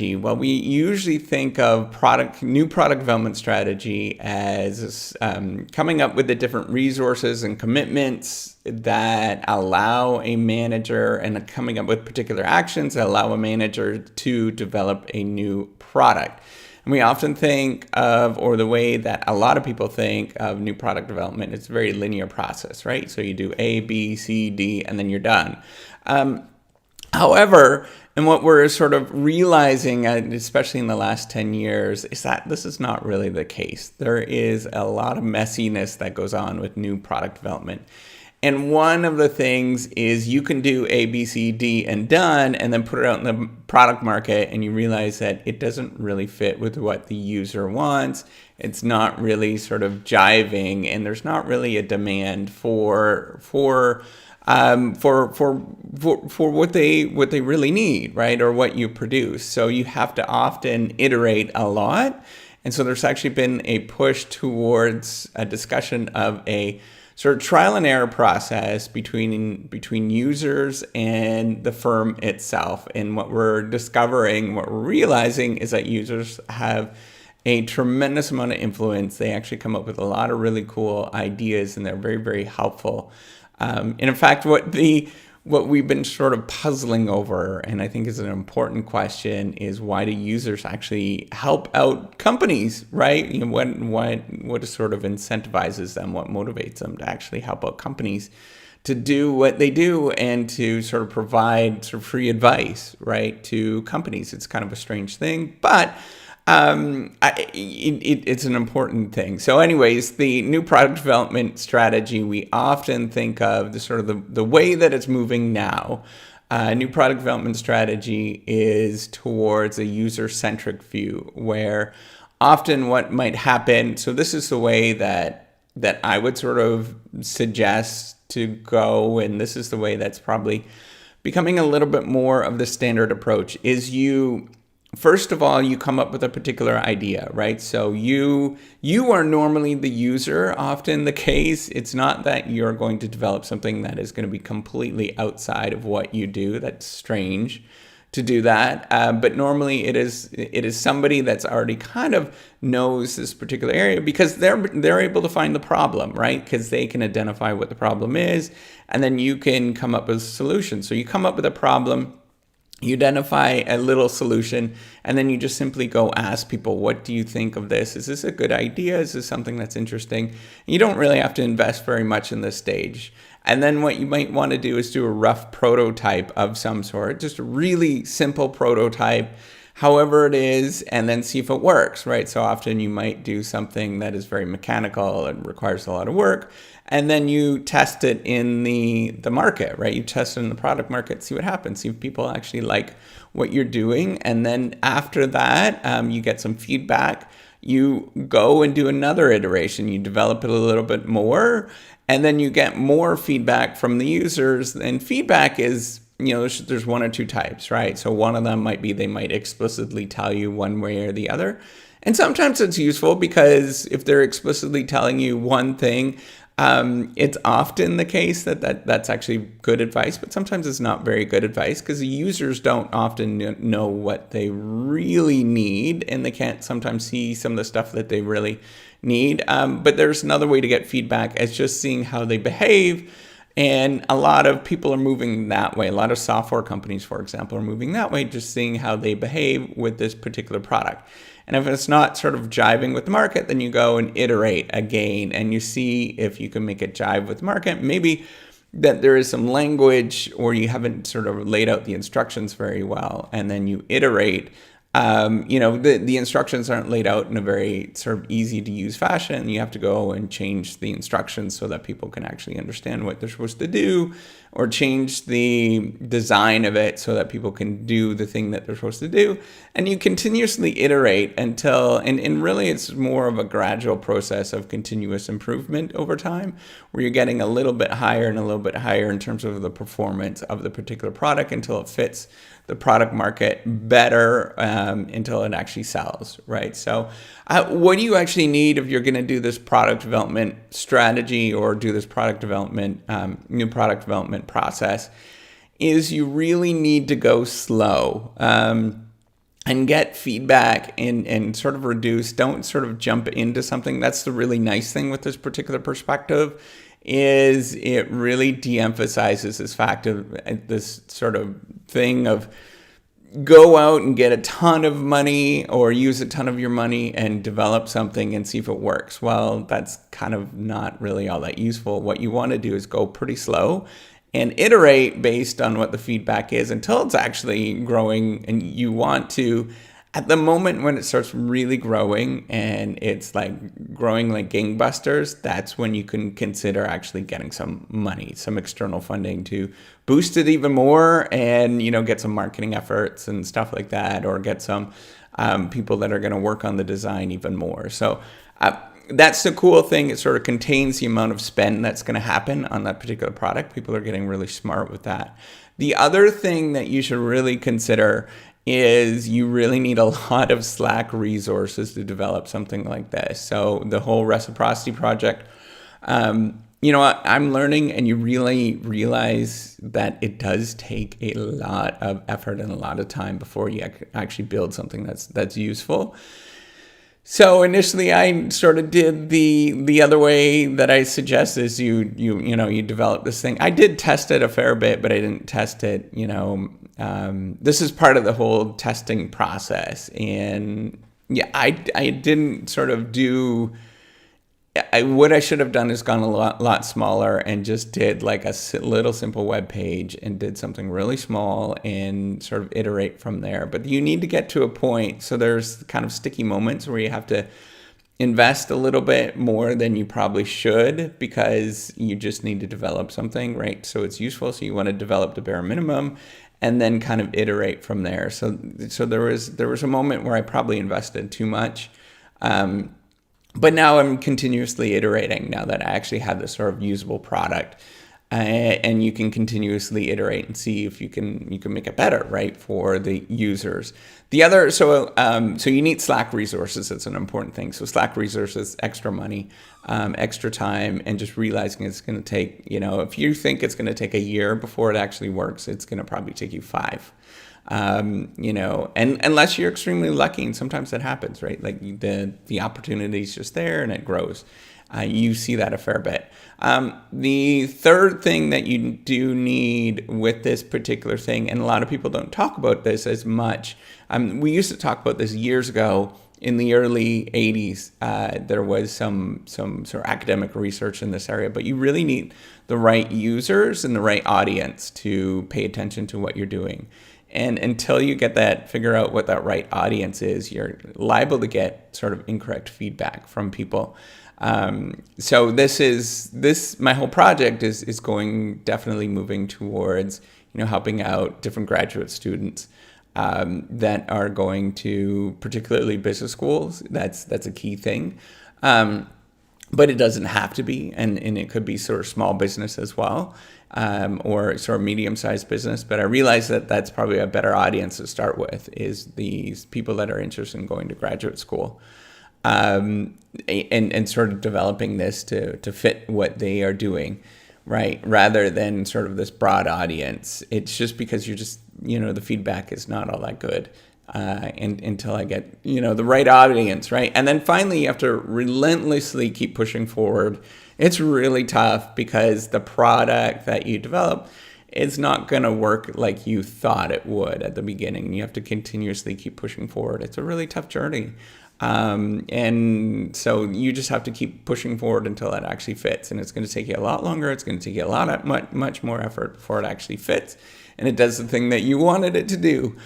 Well, we usually think of new product development strategy as coming up with the different resources and commitments that allow a manager, and coming up with particular actions that allow a manager to develop a new product. And we often think of, or the way that a lot of people think of new product development, it's a very linear process, right? So you do A, B, C, D, and then you're done. However, and what we're sort of realizing, especially in the last 10 years, is that this is not really the case. There is a lot of messiness that goes on with new product development. And one of the things is you can do A, B, C, D and done, and then put it out in the product market, and you realize that it doesn't really fit with what the user wants. It's not really sort of jiving, and there's not really a demand for what they really need, right? Or what you produce. So you have to often iterate a lot. And so there's actually been a push towards a discussion of a sort of trial and error process between users and the firm itself. And what we're discovering, what we're realizing, is that users have a tremendous amount of influence. They actually come up with a lot of really cool ideas, and they're very, very helpful. And in fact, what we've been sort of puzzling over, and I think is an important question, is why do users actually help out companies, right? You know, what sort of incentivizes them, what motivates them to actually help out companies to do what they do and to sort of provide sort of free advice, right, to companies. It's kind of a strange thing, but it's an important thing. So anyways, the new product development strategy, we often think of the way that it's moving now. New product development strategy is towards a user-centric view, where often what might happen, so this is the way that I would sort of suggest to go, and this is the way that's probably becoming a little bit more of the standard approach, is first of all, you come up with a particular idea, right? So you are normally the user, often the case. It's not that you're going to develop something that is going to be completely outside of what you do. That's strange to do that. But normally it is somebody that's already kind of knows this particular area, because they're able to find the problem, right? Because they can identify what the problem is, and then you can come up with a solution. So you come up with a problem, you identify a little solution, and then you just simply go ask people, what do you think of this? Is this a good idea? Is this something that's interesting? You don't really have to invest very much in this stage. And then what you might want to do is do a rough prototype of some sort, just a really simple prototype, however it is, and then see if it works, right? So often you might do something that is very mechanical and requires a lot of work, and then you test it in the market, right? You test it in the product market, see what happens, see if people actually like what you're doing. And then after that, you get some feedback. You go and do another iteration. You develop it a little bit more, and then you get more feedback from the users. And feedback is, there's one or two types, right? So one of them might be they might explicitly tell you one way or the other. And sometimes it's useful, because if they're explicitly telling you one thing, it's often the case that's actually good advice, but sometimes it's not very good advice, because the users don't often know what they really need, and they can't sometimes see some of the stuff that they really need. But there's another way to get feedback. It's just seeing how they behave. And a lot of people are moving that way. A lot of software companies, for example, are moving that way, just seeing how they behave with this particular product. And if it's not sort of jiving with the market, then you go and iterate again, and you see if you can make it jive with the market. Maybe that there is some language, or you haven't sort of laid out the instructions very well, and then you iterate. The instructions aren't laid out in a very sort of easy to use fashion. You have to go and change the instructions so that people can actually understand what they're supposed to do, or change the design of it so that people can do the thing that they're supposed to do. And you continuously iterate until, and really it's more of a gradual process of continuous improvement over time, where you're getting a little bit higher and a little bit higher in terms of the performance of the particular product until it fits the product market better, until it actually sells, right? So what do you actually need if you're going to do this product development strategy, or do this product development, new product development process, is you really need to go slow. and get feedback and sort of reduce, don't sort of jump into something. That's the really nice thing with this particular perspective, is it really de-emphasizes this fact of this sort of thing of go out and get a ton of money or use a ton of your money and develop something and see if it works. Well, that's kind of not really all that useful. What you want to do is go pretty slow and iterate based on what the feedback is until it's actually growing. And you want to, at the moment when it starts really growing and it's like growing like gangbusters, that's when you can consider actually getting some money, some external funding to boost it even more and, get some marketing efforts and stuff like that, or get some people that are going to work on the design even more. So that's the cool thing. It sort of contains the amount of spend that's going to happen on that particular product. People are getting really smart with that. The other thing that you should really consider is you really need a lot of Slack resources to develop something like this. So the whole reciprocity project, I'm learning, and you really realize that it does take a lot of effort and a lot of time before you actually build something that's useful. So initially, I sort of did the other way that I suggest is you develop this thing. I did test it a fair bit, but I didn't test it. This is part of the whole testing process, and I didn't sort of do. What I should have done is gone a lot smaller and just did like a little simple web page and did something really small and sort of iterate from there. But you need to get to a point. So there's kind of sticky moments where you have to invest a little bit more than you probably should because you just need to develop something, right? So it's useful. So you want to develop the bare minimum and then kind of iterate from there. So there was a moment where I probably invested too much. But now I'm continuously iterating now that I actually have this sort of usable product, and you can continuously iterate and see if you can make it better, right, for the users. The other, so you need Slack resources. It's an important thing. So Slack resources, extra money, extra time, and just realizing it's going to take, if you think it's going to take a year before it actually works, it's going to probably take you 5. And unless you're extremely lucky, and sometimes that happens, right? Like the opportunity is just there and it grows. You see that a fair bit. The third thing that you do need with this particular thing, and a lot of people don't talk about this as much. We used to talk about this years ago. In the early 80s, there was some sort of academic research in this area, but you really need the right users and the right audience to pay attention to what you're doing. And until you figure out what that right audience is, you're liable to get sort of incorrect feedback from people. So my whole project is definitely moving towards, helping out different graduate students that are going to particularly business schools. That's a key thing. But it doesn't have to be, and it could be sort of small business as well, or sort of medium-sized business. But I realize that that's probably a better audience to start with, is these people that are interested in going to graduate school, and sort of developing this to fit what they are doing, right? Rather than sort of this broad audience. It's just because you're just, the feedback is not all that good. And until I get, the right audience, right? And then finally, you have to relentlessly keep pushing forward. It's really tough because the product that you develop is not going to work like you thought it would at the beginning. You have to continuously keep pushing forward. It's a really tough journey. And so you just have to keep pushing forward until it actually fits. And it's going to take you a lot longer. It's going to take you much more effort before it actually fits. And it does the thing that you wanted it to do.